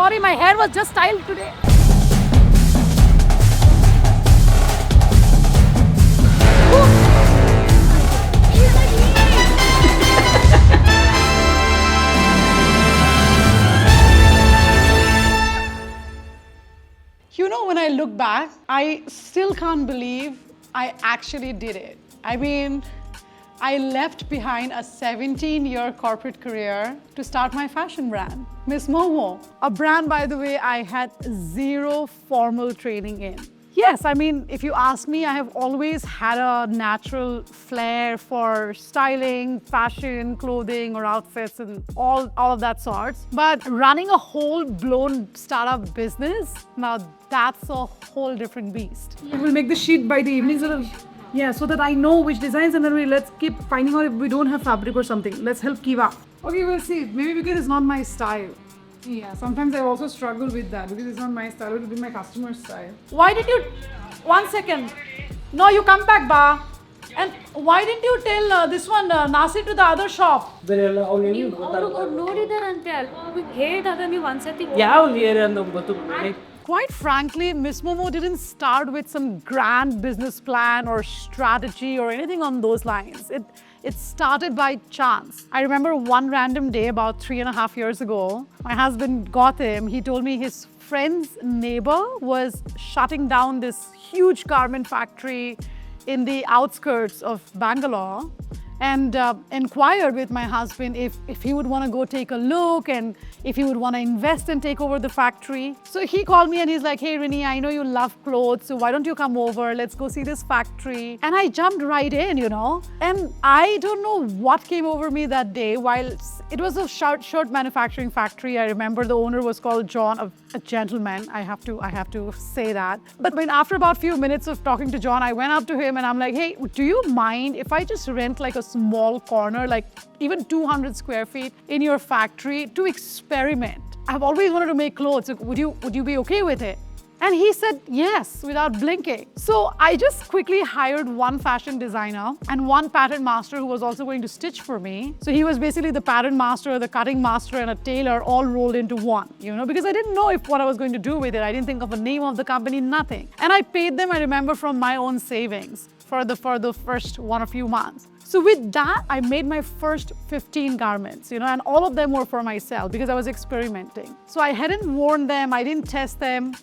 sorry, my hair was just styled today. You know, when I look back, I still can't believe I actually did it. I mean, I left behind a 17-year corporate career to start my fashion brand, Miss Momo. A brand, by the way, I had zero formal training in. Yes, I mean, if you ask me, I have always had a natural flair for styling, fashion, clothing, or outfits, and all of that sorts. But running a whole blown startup business, now that's a whole different beast. We'll make the sheet by the evening, so that I know which designs, and then let's keep finding out if we don't have fabric or something. Let's help Kiva. Okay, we'll see. Maybe because it's not my style. Yeah, sometimes I also struggle with that because it's not my style, it will be my customer's style. Why did you... 1 second. No, you come back, Ba. And why didn't you tell this one, Nasi, to the other shop? Quite frankly, Miss Momo didn't start with some grand business plan or strategy or anything on those lines. It started by chance. I remember one random day about 3.5 years ago, my husband Gautam, he told me his friend's neighbor was shutting down this huge garment factory in the outskirts of Bangalore, and inquired with my husband if he would want to go take a look and if he would want to invest and take over the factory. So he called me and he's like, hey Rini, I know you love clothes, so why don't you come over? Let's go see this factory. And I jumped right in, you know. And I don't know what came over me that day. While it was a shirt manufacturing factory, I remember the owner was called John, a gentleman. I have to say that. But when after about a few minutes of talking to John, I went up to him and I'm like, hey, do you mind if I just rent like a small corner, like even 200 square feet in your factory to experiment? I've always wanted to make clothes. Would you be okay with it? And he said yes without blinking. So I just quickly hired one fashion designer and one pattern master who was also going to stitch for me. So he was basically the pattern master, the cutting master, and a tailor all rolled into one, you know, because I didn't know what I was going to do with it. I didn't think of a name of the company, nothing. And I paid them, I remember, from my own savings for the first one or few months. So with that, I made my first 15 garments, you know, and all of them were for myself because I was experimenting. So I hadn't worn them, I didn't test them.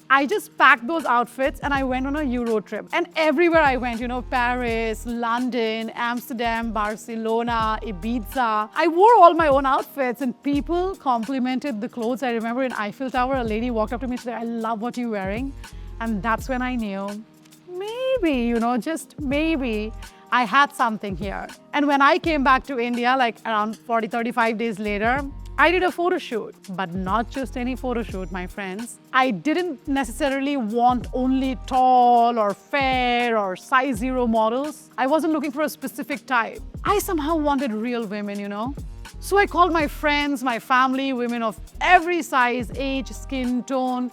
I just packed those outfits and I went on a Euro trip. And everywhere I went, you know, Paris, London, Amsterdam, Barcelona, Ibiza, I wore all my own outfits and people complimented the clothes. I remember in Eiffel Tower, a lady walked up to me and said, I love what you're wearing. And that's when I knew, maybe, you know, just maybe, I had something here. And when I came back to India, like around 35 days later, I did a photo shoot, but not just any photo shoot, my friends. I didn't necessarily want only tall or fair or size 0 models. I wasn't looking for a specific type. I somehow wanted real women, you know? So I called my friends, my family, women of every size, age, skin tone,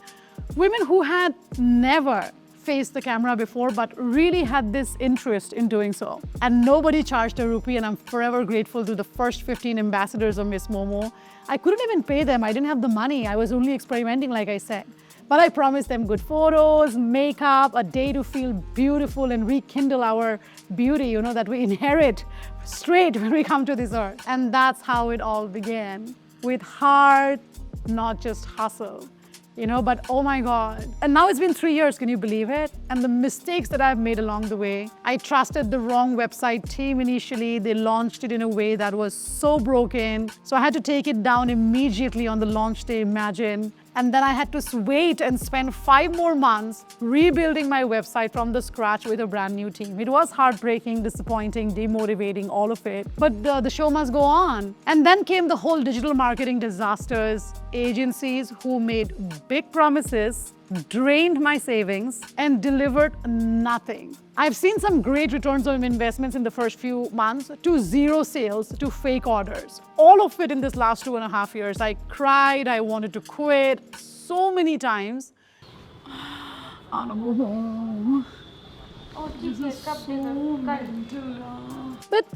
women who had never faced the camera before, but really had this interest in doing so. And nobody charged a rupee, and I'm forever grateful to the first 15 ambassadors of Miss Momo. I couldn't even pay them. I didn't have the money. I was only experimenting, like I said. But I promised them good photos, makeup, a day to feel beautiful and rekindle our beauty, you know, that we inherit straight when we come to this earth. And that's how it all began, with heart, not just hustle. You know, but oh my God. And now it's been 3 years, can you believe it? And the mistakes that I've made along the way. I trusted the wrong website team initially. They launched it in a way that was so broken. So I had to take it down immediately on the launch day, imagine. And then I had to wait and spend 5 more months rebuilding my website from the scratch with a brand new team. It was heartbreaking, disappointing, demotivating, all of it. But the show must go on. And then came the whole digital marketing disasters, agencies who made big promises, drained my savings, and delivered nothing. I've seen some great returns on investments in the first few months to 0 sales to fake orders. All of it in this last 2.5 years. I cried, I wanted to quit so many times. I wanna go home. But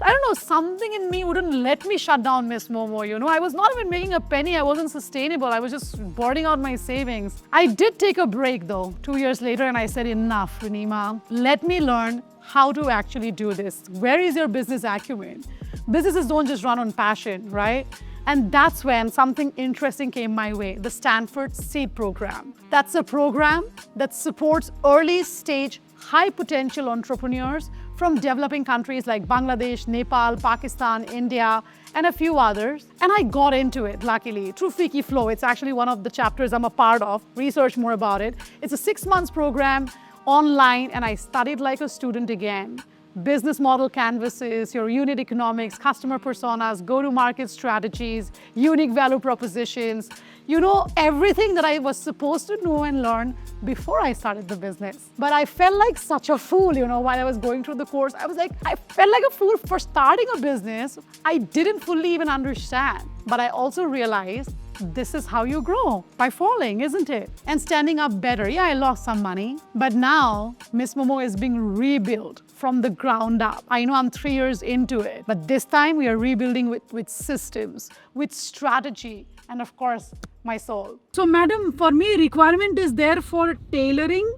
I don't know, something in me wouldn't let me shut down Miss Momo, you know. I was not even making a penny. I wasn't sustainable. I was just burning out my savings. I did take a break though, 2 years later, and I said, enough, Renima. Let me learn how to actually do this. Where is your business acumen? Businesses don't just run on passion, right? And that's when something interesting came my way, the Stanford Seed program. That's a program that supports early stage, high potential entrepreneurs from developing countries like Bangladesh, Nepal, Pakistan, India, and a few others. And I got into it, luckily, through Fiki Flow. It's actually one of the chapters I'm a part of. Research more about it. It's a 6-month program online, and I studied like a student again. Business model canvases, your unit economics, customer personas, go-to-market strategies, unique value propositions, you know, everything that I was supposed to know and learn before I started the business. But I felt like such a fool, you know, while I was going through the course. I felt like a fool for starting a business I didn't fully even understand. But I also realized this is how you grow, by falling, isn't it? And standing up better. Yeah, I lost some money, but now Miss Momo is being rebuilt from the ground up. I know I'm 3 years into it, but this time we are rebuilding with systems, with strategy, and of course, my soul. So, madam, for me, requirement is there for tailoring,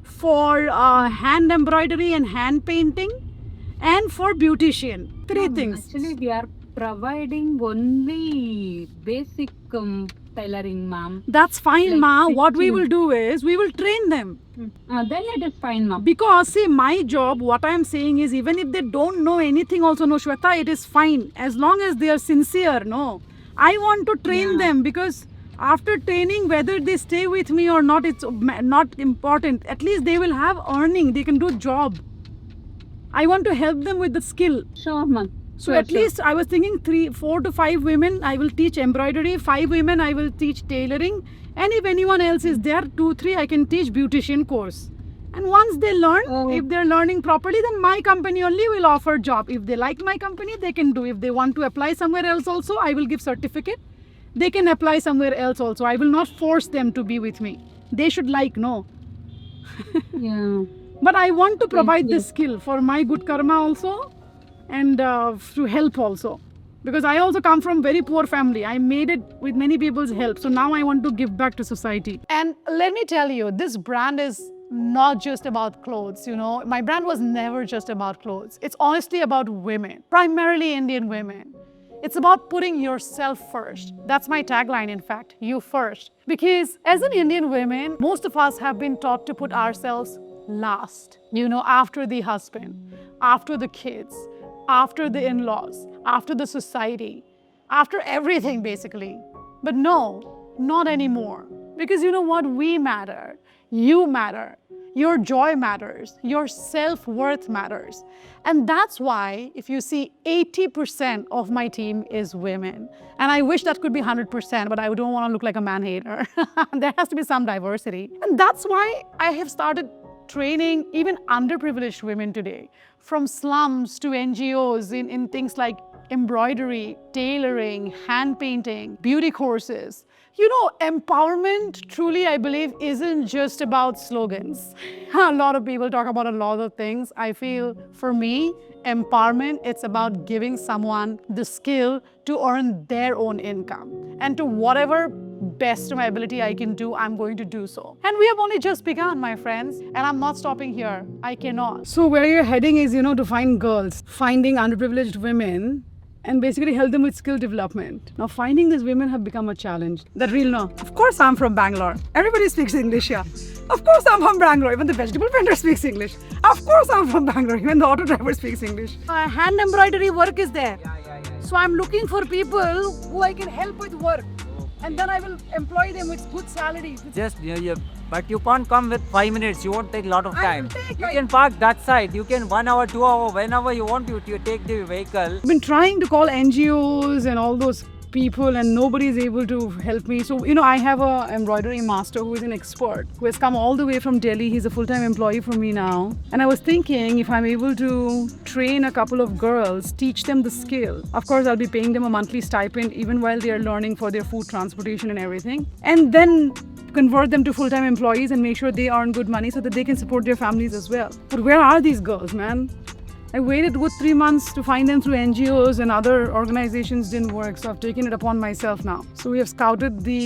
for hand embroidery and hand painting, and for beautician. 3 things. Actually, we are providing only basic tailoring, ma'am. That's fine, Like ma. What we 16. will do is we will train them. Then it is fine, ma'am. Because see, my job, what I am saying is, even if they don't know anything also, no, Shweta, it is fine. As long as they are sincere, no. I want to train them, because after training, whether they stay with me or not, it's not important. At least they will have earning. They can do job. I want to help them with the skill. Sure, ma'am. So at least I was thinking 4 to 5 women I will teach embroidery, 5 women I will teach tailoring, and if anyone else is there, 2, 3 I can teach beautician course. And once they learn, if they're learning properly, then my company only will offer job. If they like my company, they can do. If they want to apply somewhere else also, I will give certificate. They can apply somewhere else also. I will not force them to be with me. They should like, no. Yeah. But I want to provide this skill for my good karma also, and to help also, because I also come from very poor family. I made it with many people's help, so now I want to give back to society. And let me tell you, this brand is not just about clothes, you know. My brand was never just about clothes. It's honestly about women, primarily Indian women. It's about putting yourself first. That's my tagline, in fact, you first. Because as an Indian woman, most of us have been taught to put ourselves last, you know, after the husband, after the kids, after the in-laws, after the society, after everything basically. But no, not anymore. Because you know what? We matter. You matter. Your joy matters. Your self-worth matters. And that's why, if you see, 80% of my team is women. And I wish that could be 100%, but I don't want to look like a man-hater. There has to be some diversity. And that's why I have started training even underprivileged women today, from slums to NGOs in things like embroidery, tailoring, hand painting, beauty courses. You know, empowerment truly, I believe, isn't just about slogans. A lot of people talk about a lot of things. I feel for me, empowerment, it's about giving someone the skill to earn their own income. And to whatever best of my ability I can do, I'm going to do so. And we have only just begun, my friends, and I'm not stopping here. I cannot. So where you're heading is, you know, to find girls, finding underprivileged women, and basically help them with skill development. Now, finding these women have become a challenge. That real no. Of course, I'm from Bangalore. Everybody speaks English here. Of course, I'm from Bangalore. Even the vegetable vendor speaks English. Of course, I'm from Bangalore. Even the auto driver speaks English. Hand embroidery work is there. So I'm looking for people who I can help with work. And then I will employ them with good salary. Just, but you can't come with 5 minutes. You won't take a lot of I will time. take You like- can park that side. You can 1 hour, 2 hour, whenever you want. You take the vehicle. I've been trying to call NGOs and all those people and nobody is able to help me. So, you know, I have a embroidery master who is an expert, who has come all the way from Delhi. He's a full-time employee for me now. And I was thinking if I'm able to train a couple of girls, teach them the skill. Of course, I'll be paying them a monthly stipend even while they are learning for their food transportation and everything. And then convert them to full-time employees and make sure they earn good money so that they can support their families as well. But where are these girls, man? I waited good 3 months to find them through NGOs and other organizations, didn't work. So I've taken it upon myself now. So we have scouted the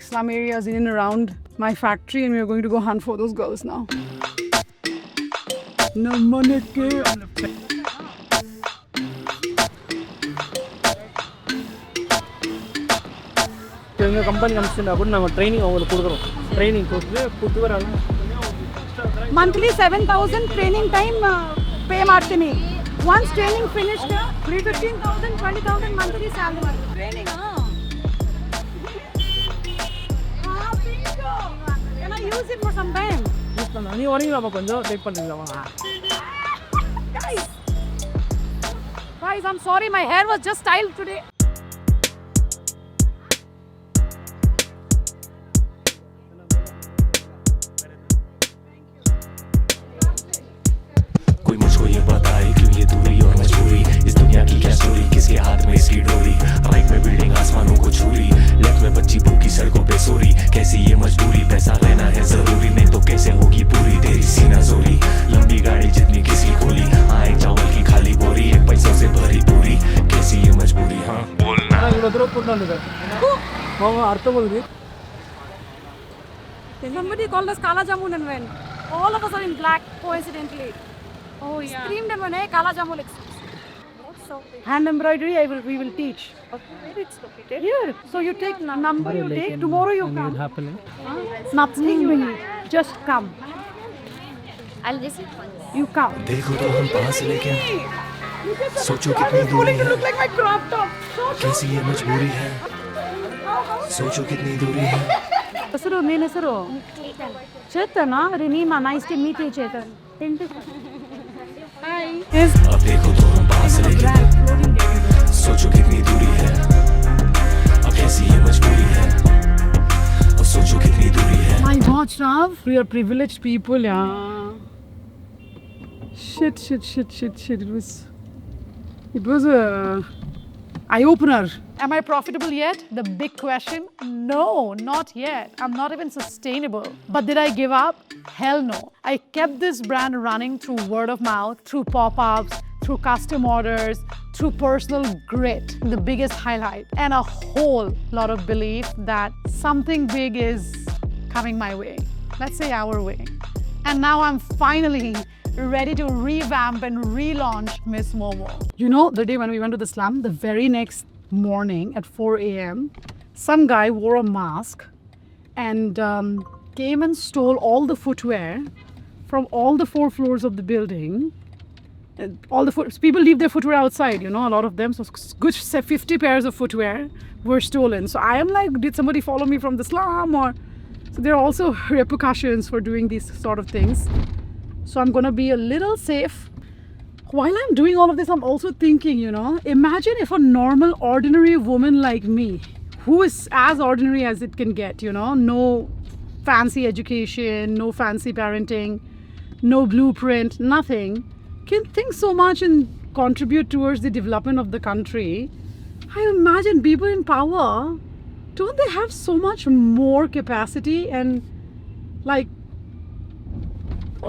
slum areas in and around my factory and we're going to go hunt for those girls now. No money. எங்கள் company அனுப்பிச்சுட்டா கூட நாங்கள் training அவங்களுக்கு கொடுக்குறோம். Training கொடுத்து வராங்க. Monthly 7,000 training time pay ಮಾಡ್ತೀನಿ. Once training finished, 15,000, 20,000 monthly salary. Training, Can I use it for some time? Use பண்ணலாம். நீ வரீங்களாப்பா கொஞ்சம் வெயிட் பண்ணுறீங்களா? Guys, I'm sorry, my hair was just styled today. कोई मुझको ये बताए क्यों ये दूरी और मजबूरी, इस दुनिया की क्या स्टोरी, किसके हाथ में इसकी डोरी, राइट में बिल्डिंग आसमानों को छूरी, लेफ्ट में बच्ची भूखी सड़कों पे सोरी, कैसी ये मजबूरी, पैसा लेना है जरूरी, नहीं तो कैसे होगी पूरी तेरी सीना जोरी, लंबी गाड़ी जितनी किसकी खोली, आए चावल की खाली बोरी, एक पैसों से भरी पूरी, कैसी ये मजबूरी, हाँ बोलना இவ்வளோ தூரம் கூட்டு வந்துருக்காரு. அவங்க அர்த்தம் சொல்லுது. Somebody called us Kala Jamun and went. All of us are in black, coincidentally. Oh yeah. Screamed and went, hey, Kala Jamun. Hand embroidery, we will teach. Where it's located? Here. So you take number, you take, tomorrow you come. happening. Nothing you need. Just come. I'll listen once. You come. देखो तो हम पास लेकिन सोचो कितनी दूरी है, Look like my crop top. कैसी ये मजबूरी है, सोचो कितनी दूरी है. ಹೆಸರು ನೀನ್ ಹೆಸರು ಚೇತನ ರಿನೀಮಾ nice to meet you Chetan अब देखो तो हम पास लेकिन सोचो कितनी दूरी है, अब कैसी ये मजबूरी है, अब सोचो कितनी दूरी है. My God, Shrav, we are privileged people, yeah. Shit. It was a eye-opener. Am I profitable yet? The big question. No, not yet. I'm not even sustainable. But did I give up? Hell no. I kept this brand running through word of mouth, through pop-ups, through custom orders, through personal grit, the biggest highlight, and a whole lot of belief that something big is coming my way. Let's say our way. And now I'm finally ready to revamp and relaunch Miss Momo. You know, the day when we went to the slum, the very next morning at 4 a.m., some guy wore a mask and came and stole all the footwear from all the 4 floors of the building. People leave their footwear outside, you know, a lot of them. So good 50 pairs of footwear were stolen. So I am like, did somebody follow me from the slum? Or so there are also repercussions for doing these sort of things. So I'm going to be a little safe. While I'm doing all of this, I'm also thinking, you know, imagine if a normal, ordinary woman like me, who is as ordinary as it can get, you know, no fancy education, no fancy parenting, no blueprint, nothing, can think so much and contribute towards the development of the country. I imagine people in power, don't they have so much more capacity and like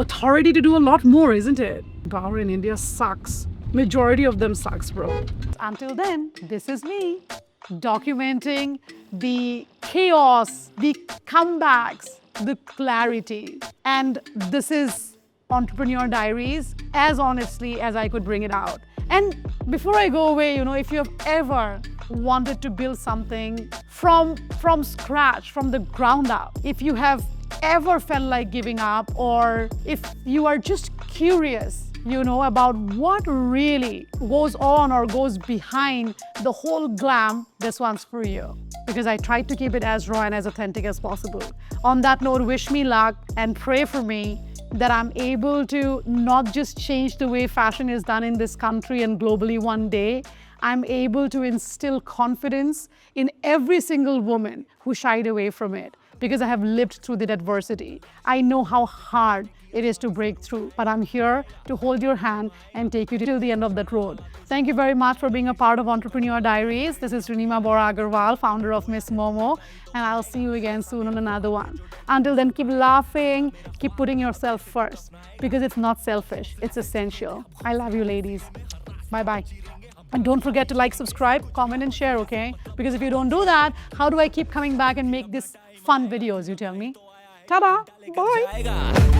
authority to do a lot more, isn't it? Power in India sucks. Majority of them sucks, bro. Until then, this is me documenting the chaos, the comebacks, the clarity. And this is Entrepreneurial Diaries as honestly as I could bring it out. And before I go away, you know, if you have ever wanted to build something from scratch, from the ground up, if you have ever felt like giving up, or if you are just curious, you know, about what really goes on or goes behind the whole glam, this one's for you. Because I tried to keep it as raw and as authentic as possible. On that note, wish me luck and pray for me that I'm able to not just change the way fashion is done in this country and globally one day. I'm able to instill confidence in every single woman who shied away from it because I have lived through that adversity. I know how hard it is to break through, but I'm here to hold your hand and take you till the end of that road. Thank you very much for being a part of Entrepreneurial Diaries. This is Rinima Bora Agarwal, founder of Miss Momo, and I'll see you again soon on another one. Until then, keep laughing, keep putting yourself first, because it's not selfish, it's essential. I love you, ladies. Bye-bye. And don't forget to like, subscribe, comment, and share, okay? Because if you don't do that, how do I keep coming back and make these fun videos, you tell me? Ta-da! Bye!